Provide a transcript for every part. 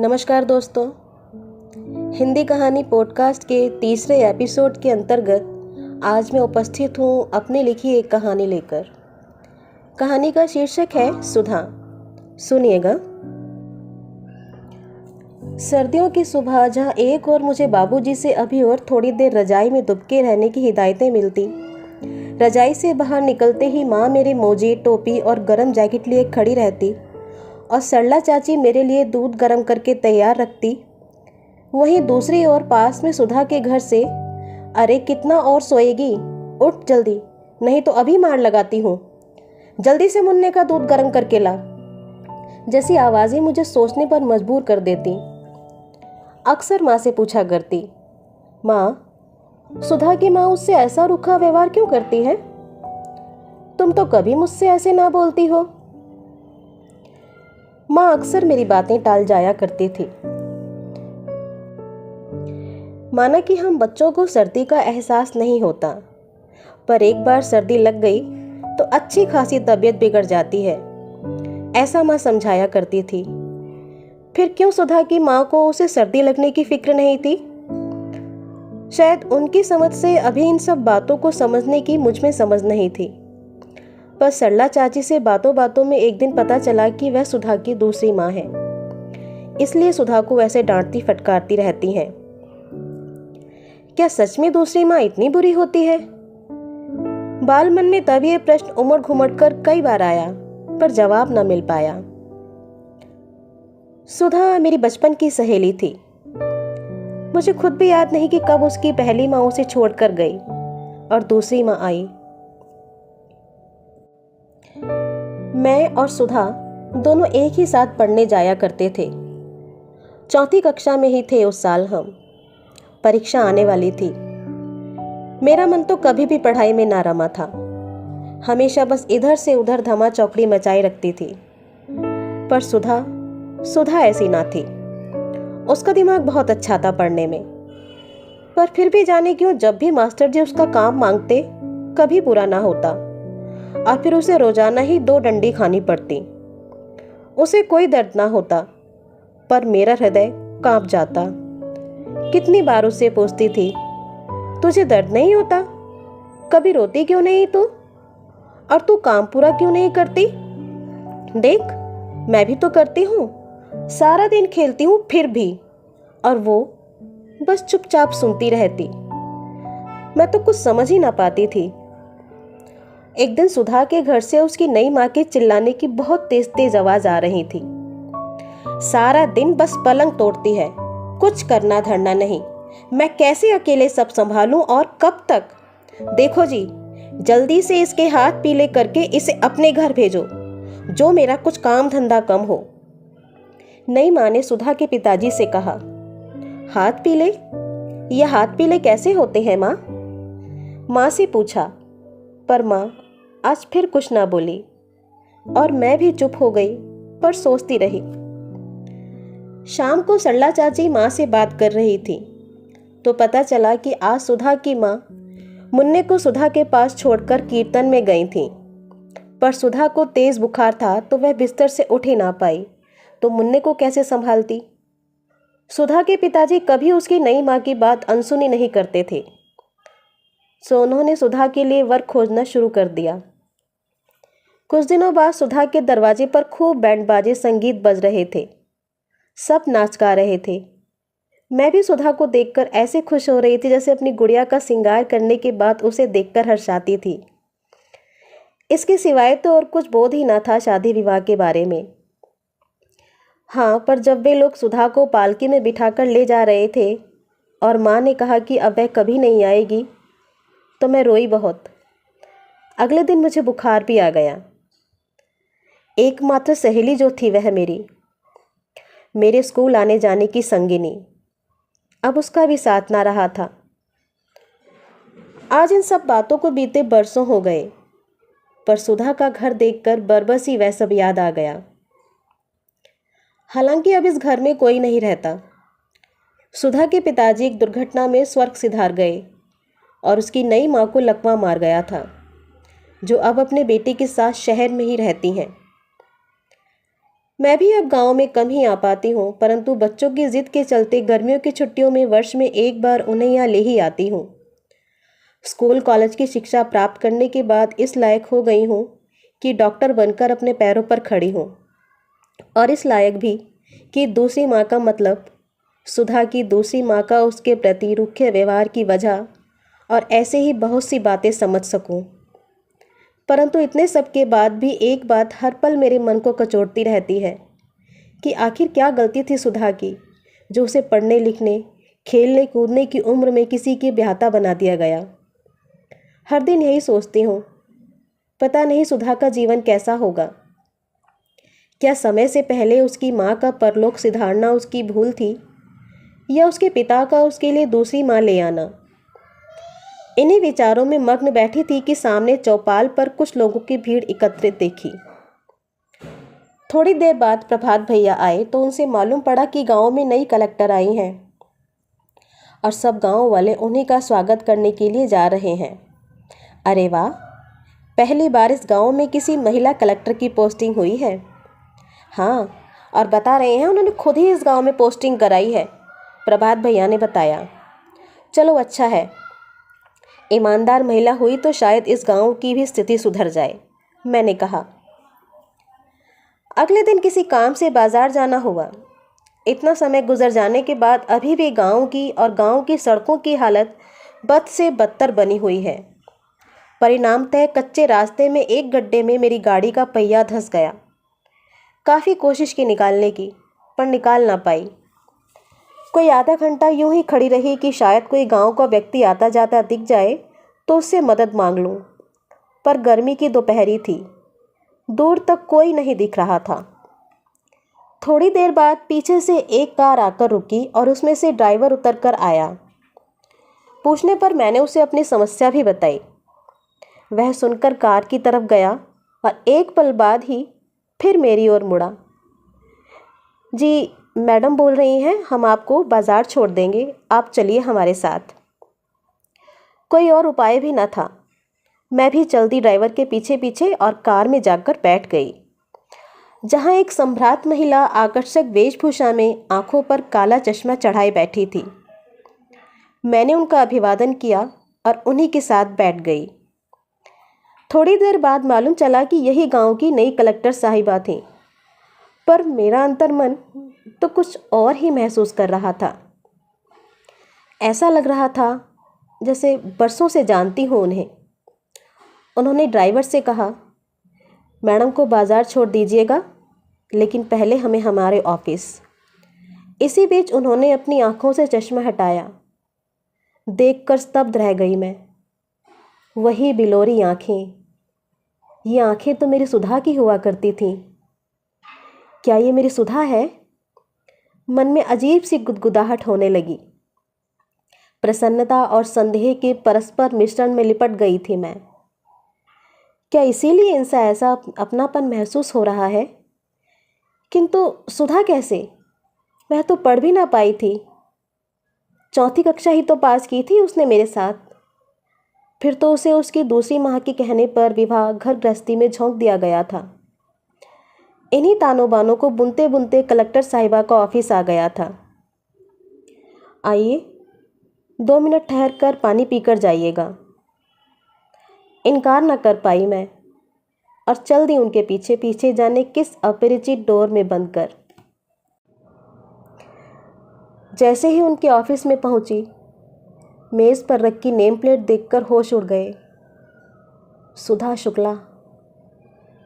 नमस्कार दोस्तों। हिंदी कहानी पॉडकास्ट के तीसरे एपिसोड के अंतर्गत आज मैं उपस्थित हूँ अपनी लिखी एक कहानी लेकर। कहानी का शीर्षक है सुधा। सुनिएगा। सर्दियों की सुबह जहाँ एक और मुझे बाबूजी से अभी और थोड़ी देर रजाई में दुबके रहने की हिदायतें मिलती, रजाई से बाहर निकलते ही माँ मेरे मोजे, टोपी और गर्म जैकेट लिए खड़ी रहती और सरला चाची मेरे लिए दूध गर्म करके तैयार रखती। वहीं दूसरी ओर पास में सुधा के घर से, अरे कितना और सोएगी, उठ जल्दी, नहीं तो अभी मार लगाती हूँ, जल्दी से मुन्ने का दूध गर्म करके ला, जैसी आवाज़ें मुझे सोचने पर मजबूर कर देती। अक्सर माँ से पूछा करती, माँ, सुधा की माँ उससे ऐसा रूखा व्यवहार क्यों करती है? तुम तो कभी मुझसे ऐसे ना बोलती हो। माँ अक्सर मेरी बातें टाल जाया करती थी। माना कि हम बच्चों को सर्दी का एहसास नहीं होता, पर एक बार सर्दी लग गई तो अच्छी खासी तबीयत बिगड़ जाती है, ऐसा माँ समझाया करती थी। फिर क्यों सुधा की माँ को उसे सर्दी लगने की फिक्र नहीं थी? शायद उनकी समझ से अभी इन सब बातों को समझने की मुझ में समझ नहीं थी। पर सरला चाची से बातों बातों में एक दिन पता चला कि वह सुधा की दूसरी माँ है, इसलिए सुधा को वैसे डांटती फटकारती रहती हैं। क्या सच में दूसरी माँ इतनी बुरी होती है? बाल मन में तब ये प्रश्न उमड़ घुमड़ कर कई बार आया, पर जवाब न मिल पाया। सुधा मेरी बचपन की सहेली थी। मुझे खुद भी याद नहीं कि कब उसकी पहली माँ उसे छोड़कर गई और दूसरी माँ आई। मैं और सुधा दोनों एक ही साथ पढ़ने जाया करते थे। चौथी कक्षा में ही थे उस साल हम। परीक्षा आने वाली थी। मेरा मन तो कभी भी पढ़ाई में ना रमा था, हमेशा बस इधर से उधर धमा चौकड़ी मचाई रखती थी। पर सुधा ऐसी ना थी। उसका दिमाग बहुत अच्छा था पढ़ने में, पर फिर भी जाने क्यों जब भी मास्टर जी उसका काम मांगते कभी पूरा ना होता और फिर उसे रोजाना ही 2 डंडी खानी पड़ती। उसे कोई दर्द ना होता, पर मेरा हृदय कांप जाता। कितनी बार उससे पूछती थी, तुझे दर्द नहीं होता? कभी रोती क्यों नहीं तू? और तू काम पूरा क्यों नहीं करती? देख, मैं भी तो करती हूँ, सारा दिन खेलती हूँ फिर भी। और वो बस चुपचाप सुनती रहती। मैं तो कुछ समझ ही ना पाती थी। एक दिन सुधा के घर से उसकी नई माँ के चिल्लाने की बहुत तेज तेज आवाज आ रही थी। सारा दिन बस पलंग तोड़ती है, कुछ करना धरना नहीं। मैं कैसे अकेले सब संभालूं और कब तक? देखो जी, जल्दी से इसके हाथ पीले करके इसे अपने घर भेजो, जो मेरा कुछ काम धंधा कम हो। नई माँ ने सुधा के पिताजी से कहा। हाथ पीले? यह हाथ पीले कैसे होते हैं माँ? माँ से पूछा, पर माँ आज फिर कुछ ना बोली और मैं भी चुप हो गई, पर सोचती रही। शाम को सरला चाची माँ से बात कर रही थी तो पता चला कि आज सुधा की माँ मुन्ने को सुधा के पास छोड़कर कीर्तन में गई थी। पर सुधा को तेज बुखार था तो वह बिस्तर से उठ ही ना पाई, तो मुन्ने को कैसे संभालती? सुधा के पिताजी कभी उसकी नई माँ की बात अनसुनी नहीं करते थे, सो उन्होंने सुधा के लिए वर खोजना शुरू कर दिया। कुछ दिनों बाद सुधा के दरवाजे पर खूब बैंड बाजे संगीत बज रहे थे, सब नाच गा रहे थे। मैं भी सुधा को देखकर ऐसे खुश हो रही थी जैसे अपनी गुड़िया का श्रृंगार करने के बाद उसे देखकर हर्षाती थी। इसके सिवाय तो और कुछ बोध ही ना था शादी विवाह के बारे में। हाँ, पर जब वे लोग सुधा को पालकी में बिठाकर ले जा रहे थे और माँ ने कहा कि अब वह कभी नहीं आएगी, तो मैं रोई बहुत। अगले दिन मुझे बुखार भी आ गया। एकमात्र सहेली जो थी वह मेरे स्कूल आने जाने की संगिनी, अब उसका भी साथ ना रहा था। आज इन सब बातों को बीते बरसों हो गए, पर सुधा का घर देखकर बरबस ही वह सब याद आ गया। हालांकि अब इस घर में कोई नहीं रहता। सुधा के पिताजी एक दुर्घटना में स्वर्ग सिधार गए और उसकी नई माँ को लकवा मार गया था, जो अब अपने बेटे के साथ शहर में ही रहती हैं। मैं भी अब गांव में कम ही आ पाती हूँ, परंतु बच्चों की जिद के चलते गर्मियों की छुट्टियों में वर्ष में एक बार उन्हें यहाँ ले ही आती हूँ। स्कूल कॉलेज की शिक्षा प्राप्त करने के बाद इस लायक हो गई हूँ कि डॉक्टर बनकर अपने पैरों पर खड़ी हूँ, और इस लायक भी कि दूसरी माँ का मतलब सुधा की दूसरी माँ का उसके प्रति रूखे व्यवहार की वजह और ऐसे ही बहुत सी बातें समझ सकूं। परंतु इतने सब के बाद भी एक बात हर पल मेरे मन को कचोटती रहती है कि आखिर क्या गलती थी सुधा की, जो उसे पढ़ने लिखने खेलने कूदने की उम्र में किसी की ब्याहता बना दिया गया। हर दिन यही सोचती हूँ, पता नहीं सुधा का जीवन कैसा होगा। क्या समय से पहले उसकी माँ का परलोक सिधारना उसकी भूल थी, या उसके पिता का उसके लिए दूसरी माँ ले आना। इन्हीं विचारों में मग्न बैठी थी कि सामने चौपाल पर कुछ लोगों की भीड़ एकत्रित देखी। थोड़ी देर बाद प्रभात भैया आए तो उनसे मालूम पड़ा कि गांव में नई कलेक्टर आई हैं और सब गांव वाले उन्हीं का स्वागत करने के लिए जा रहे हैं। अरे वाह, पहली बार इस गांव में किसी महिला कलेक्टर की पोस्टिंग हुई है। हाँ, और बता रहे हैं उन्होंने खुद ही इस गांव में पोस्टिंग कराई है, प्रभात भैया ने बताया। चलो अच्छा है, ईमानदार महिला हुई तो शायद इस गांव की भी स्थिति सुधर जाए, मैंने कहा। अगले दिन किसी काम से बाजार जाना हुआ। इतना समय गुजर जाने के बाद अभी भी गांव की और गांव की सड़कों की हालत बद से बदतर बनी हुई है। परिणामतः कच्चे रास्ते में एक गड्ढे में मेरी गाड़ी का पहिया धंस गया। काफ़ी कोशिश की निकालने की, पर निकाल ना पाई। कोई आधा घंटा यूं ही खड़ी रही कि शायद कोई गांव का व्यक्ति आता जाता दिख जाए तो उससे मदद मांग लूं, पर गर्मी की दोपहरी थी, दूर तक कोई नहीं दिख रहा था। थोड़ी देर बाद पीछे से एक कार आकर रुकी और उसमें से ड्राइवर उतरकर आया। पूछने पर मैंने उसे अपनी समस्या भी बताई। वह सुनकर कार की तरफ गया और एक पल बाद ही फिर मेरी ओर मुड़ा। जी मैडम बोल रही हैं, हम आपको बाज़ार छोड़ देंगे, आप चलिए हमारे साथ। कोई और उपाय भी न था। मैं भी जल्दी ड्राइवर के पीछे पीछे और कार में जाकर बैठ गई, जहां एक सम्भ्रात महिला आकर्षक वेशभूषा में आंखों पर काला चश्मा चढ़ाए बैठी थी। मैंने उनका अभिवादन किया और उन्हीं के साथ बैठ गई। थोड़ी देर बाद मालूम चला कि यही गांव की नई कलेक्टर साहिबा थी, पर मेरा अंतर्मन तो कुछ और ही महसूस कर रहा था। ऐसा लग रहा था जैसे बरसों से जानती हूँ उन्हें। उन्होंने ड्राइवर से कहा, मैडम को बाज़ार छोड़ दीजिएगा, लेकिन पहले हमें हमारे ऑफिस। इसी बीच उन्होंने अपनी आंखों से चश्मा हटाया। देखकर स्तब्ध रह गई मैं। वही बिलोरी आंखें, ये आंखें तो मेरी सुधा की हुआ करती थीं। क्या ये मेरी सुधा है? मन में अजीब सी गुदगुदाहट होने लगी। प्रसन्नता और संदेह के परस्पर मिश्रण में लिपट गई थी मैं। क्या इसीलिए इनसे ऐसा अपनापन महसूस हो रहा है? किंतु सुधा कैसे? वह तो पढ़ भी ना पाई थी। 4वीं कक्षा ही तो पास की थी उसने मेरे साथ। फिर तो उसे उसकी दूसरी माँ के कहने पर विवाह घर गृहस्थी में झोंक दिया गया था। इन्हीं तानों बानों को बुनते बुनते कलेक्टर साहिबा का ऑफिस आ गया था। आइए, 2 मिनट ठहर कर पानी पीकर जाइएगा। इनकार न कर पाई मैं और चल दी उनके पीछे पीछे, जाने किस अपरिचित डोर में बंद कर। जैसे ही उनके ऑफिस में पहुंची, मेज़ पर रखी नेम प्लेट देखकर होश उड़ गए। सुधा शुक्ला,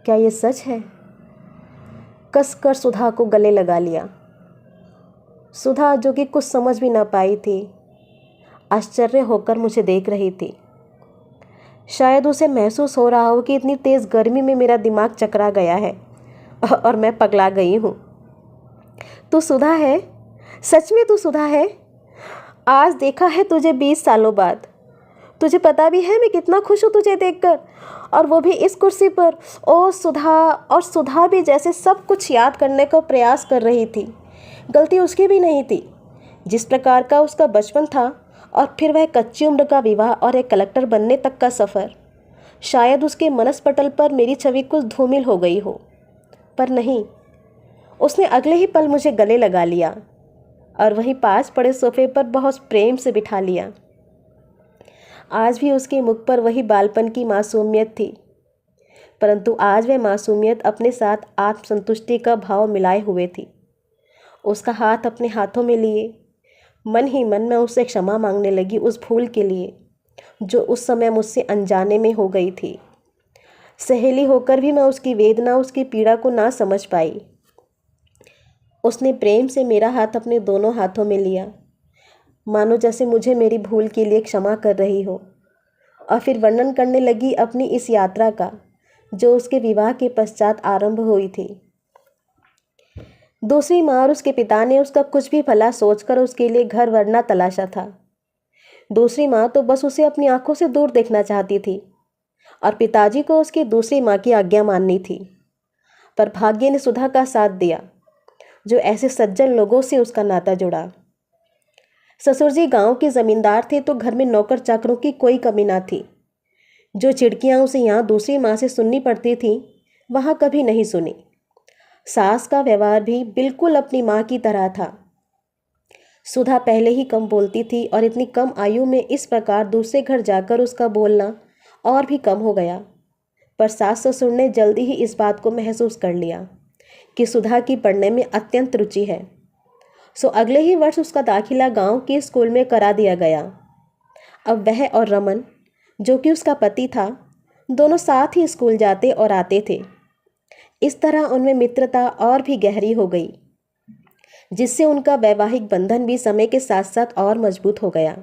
क्या ये सच है? कसकर सुधा को गले लगा लिया। सुधा, जो कि कुछ समझ भी ना पाई थी, आश्चर्य होकर मुझे देख रही थी। शायद उसे महसूस हो रहा हो कि इतनी तेज़ गर्मी में मेरा दिमाग चकरा गया है और मैं पगला गई हूँ। तू सुधा है? सच में तू सुधा है? आज देखा है तुझे 20 सालों बाद। तुझे पता भी है मैं कितना खुश हूँ तुझे देखकर, और वो भी इस कुर्सी पर। ओ सुधा! और सुधा भी जैसे सब कुछ याद करने का प्रयास कर रही थी। गलती उसकी भी नहीं थी। जिस प्रकार का उसका बचपन था और फिर वह कच्ची उम्र का विवाह और एक कलेक्टर बनने तक का सफ़र, शायद उसके मनस पटल पर मेरी छवि कुछ धूमिल हो गई हो। पर नहीं, उसने अगले ही पल मुझे गले लगा लिया और वहीं पास पड़े सोफे पर बहुत प्रेम से बिठा लिया। आज भी उसके मुख पर वही बालपन की मासूमियत थी, परंतु आज वह मासूमियत अपने साथ आत्मसंतुष्टि का भाव मिलाए हुए थी। उसका हाथ अपने हाथों में लिए मन ही मन में उससे क्षमा मांगने लगी उस भूल के लिए जो उस समय मुझसे अनजाने में हो गई थी। सहेली होकर भी मैं उसकी वेदना, उसकी पीड़ा को ना समझ पाई। उसने प्रेम से मेरा हाथ अपने दोनों हाथों में लिया, मानो जैसे मुझे मेरी भूल के लिए क्षमा कर रही हो, और फिर वर्णन करने लगी अपनी इस यात्रा का जो उसके विवाह के पश्चात आरंभ हुई थी। दूसरी माँ और उसके पिता ने उसका कुछ भी भला सोचकर उसके लिए घर वरना तलाशा था। दूसरी माँ तो बस उसे अपनी आंखों से दूर देखना चाहती थी और पिताजी को उसकी दूसरी माँ की आज्ञा माननी थी। पर भाग्य ने सुधा का साथ दिया जो ऐसे सज्जन लोगों से उसका नाता जुड़ा। ससुर जी गांव के जमींदार थे तो घर में नौकर चाकरों की कोई कमी ना थी। जो चिड़कियाँ उसे यहाँ दूसरी माँ से सुननी पड़ती थी वहाँ कभी नहीं सुनी। सास का व्यवहार भी बिल्कुल अपनी माँ की तरह था। सुधा पहले ही कम बोलती थी और इतनी कम आयु में इस प्रकार दूसरे घर जाकर उसका बोलना और भी कम हो गया। पर सास ससुर ने जल्दी ही इस बात को महसूस कर लिया कि सुधा की पढ़ने में अत्यंत रुचि है। सो अगले ही वर्ष उसका दाखिला गांव के स्कूल में करा दिया गया। अब वह और रमन, जो कि उसका पति था, दोनों साथ ही स्कूल जाते और आते थे। इस तरह उनमें मित्रता और भी गहरी हो गई, जिससे उनका वैवाहिक बंधन भी समय के साथ साथ और मजबूत हो गया।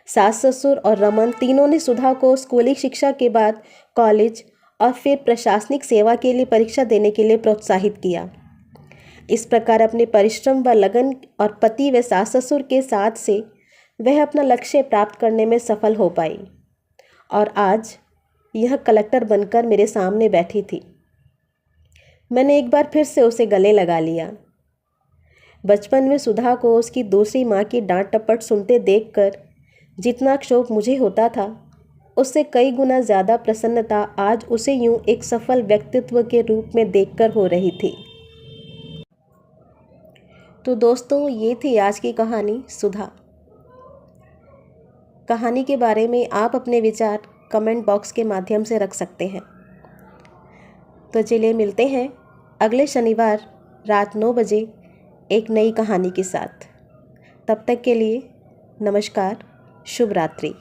सास ससुर और रमन तीनों ने सुधा को स्कूली शिक्षा के बाद कॉलेज और फिर प्रशासनिक सेवा के लिए परीक्षा देने के लिए प्रोत्साहित किया। इस प्रकार अपने परिश्रम व लगन और पति व सास ससुर के साथ से वह अपना लक्ष्य प्राप्त करने में सफल हो पाई और आज यह कलेक्टर बनकर मेरे सामने बैठी थी। मैंने एक बार फिर से उसे गले लगा लिया। बचपन में सुधा को उसकी दूसरी माँ की डांट टपट सुनते देखकर जितना क्षोभ मुझे होता था, उससे कई गुना ज़्यादा प्रसन्नता आज उसे यूं एक सफल व्यक्तित्व के रूप में देखकर हो रही थी। तो दोस्तों, ये थी आज की कहानी सुधा। कहानी के बारे में आप अपने विचार कमेंट बॉक्स के माध्यम से रख सकते हैं। तो चलिए मिलते हैं अगले शनिवार रात 9 बजे एक नई कहानी के साथ। तब तक के लिए नमस्कार, शुभ रात्रि।